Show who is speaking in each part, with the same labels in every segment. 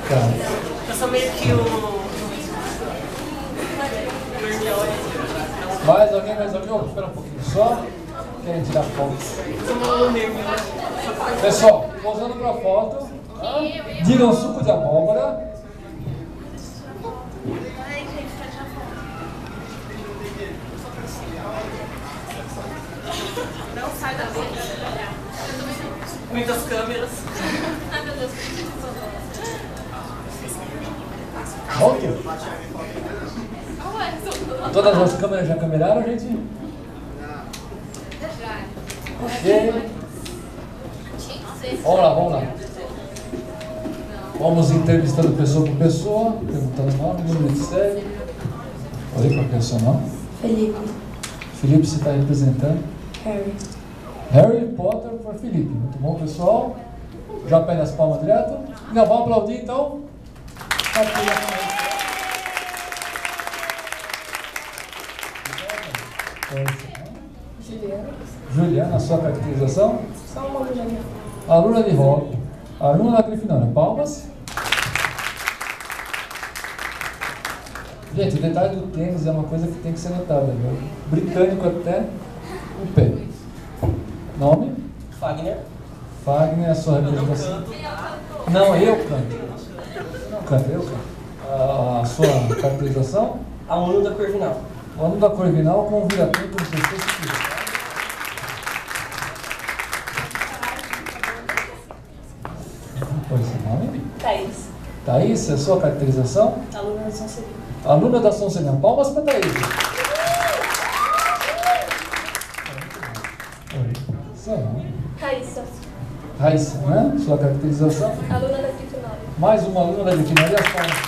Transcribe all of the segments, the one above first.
Speaker 1: Tá.
Speaker 2: Eu sou meio que o...
Speaker 1: Mais alguém? Oh, espera um pouquinho só. Querem tirar foto. Pessoal, posando para foto. Digam suco de abóbora.
Speaker 2: Não sai da boca. Muitas câmeras. Ai, meu Deus.
Speaker 1: Ok. Todas as câmeras já cameraram, gente? Ok. Vamos lá. Vamos entrevistando pessoa por pessoa, perguntando o nome, número de série. Oi, qual que é o seu nome?
Speaker 3: Felipe.
Speaker 1: Felipe, você está representando?
Speaker 3: Harry.
Speaker 1: Harry Potter por Felipe. Muito bom, pessoal. Já pega as palmas direto. Não, vamos aplaudir então.
Speaker 3: Juliana.
Speaker 1: Juliana, a sua caracterização?
Speaker 3: Só uma aluna minha.
Speaker 1: Aluna de rock. Aluna da Grifinória. Palmas. Gente, o detalhe do tênis é uma coisa que tem que ser notada. Viu? Britânico até o pé. Nome?
Speaker 2: Fagner.
Speaker 1: Fagner, a sua representação. Não, eu canto. Não canto, eu canto. A sua caracterização?
Speaker 2: Aluno da Corvinal.
Speaker 1: O aluno da Corvinal com o vira-tempo como se fosse aqui. Qual é o seu nome?
Speaker 3: Thaís.
Speaker 1: Thaís, a sua caracterização?
Speaker 3: Aluna da São Celino.
Speaker 1: Aluna da São Celina. Palmas para Thaís. Seu nome?
Speaker 3: Raíssa.
Speaker 1: Raíssa, né? Sua caracterização?
Speaker 3: Aluna da Grifinória.
Speaker 1: Mais uma aluna da Grifinória. E as palmas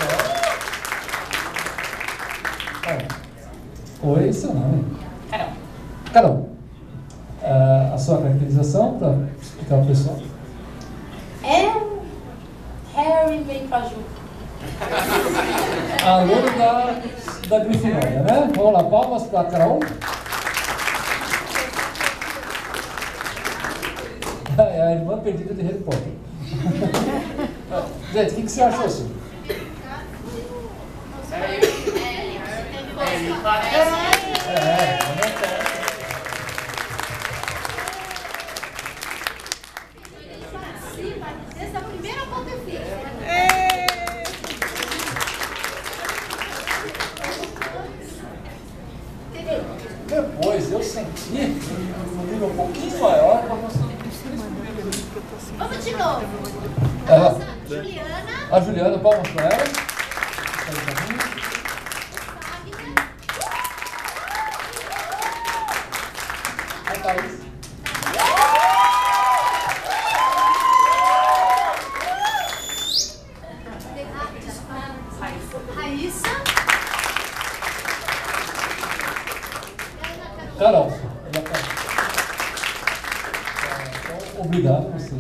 Speaker 1: para ela. Oi, seu nome?
Speaker 2: Carol.
Speaker 1: Carol. A sua caracterização para explicar para o pessoal?
Speaker 3: Harry veio pra Ju.
Speaker 1: Aluno da Grifinória, né? Vamos lá, palmas para a Carol. É a irmã perdida de Harry Potter. Gente, o que você achou assim?
Speaker 4: Essa é a primeira volta eu fiz.
Speaker 1: Depois eu senti um nível um pouquinho maior para você.
Speaker 4: Vamos de novo.
Speaker 1: Ela,
Speaker 4: Nossa, Juliana,
Speaker 1: a Juliana, palmas para ela.
Speaker 4: Fagner.
Speaker 1: A Thaís.
Speaker 4: Raíssa.
Speaker 1: Carol. Então, obrigado a você.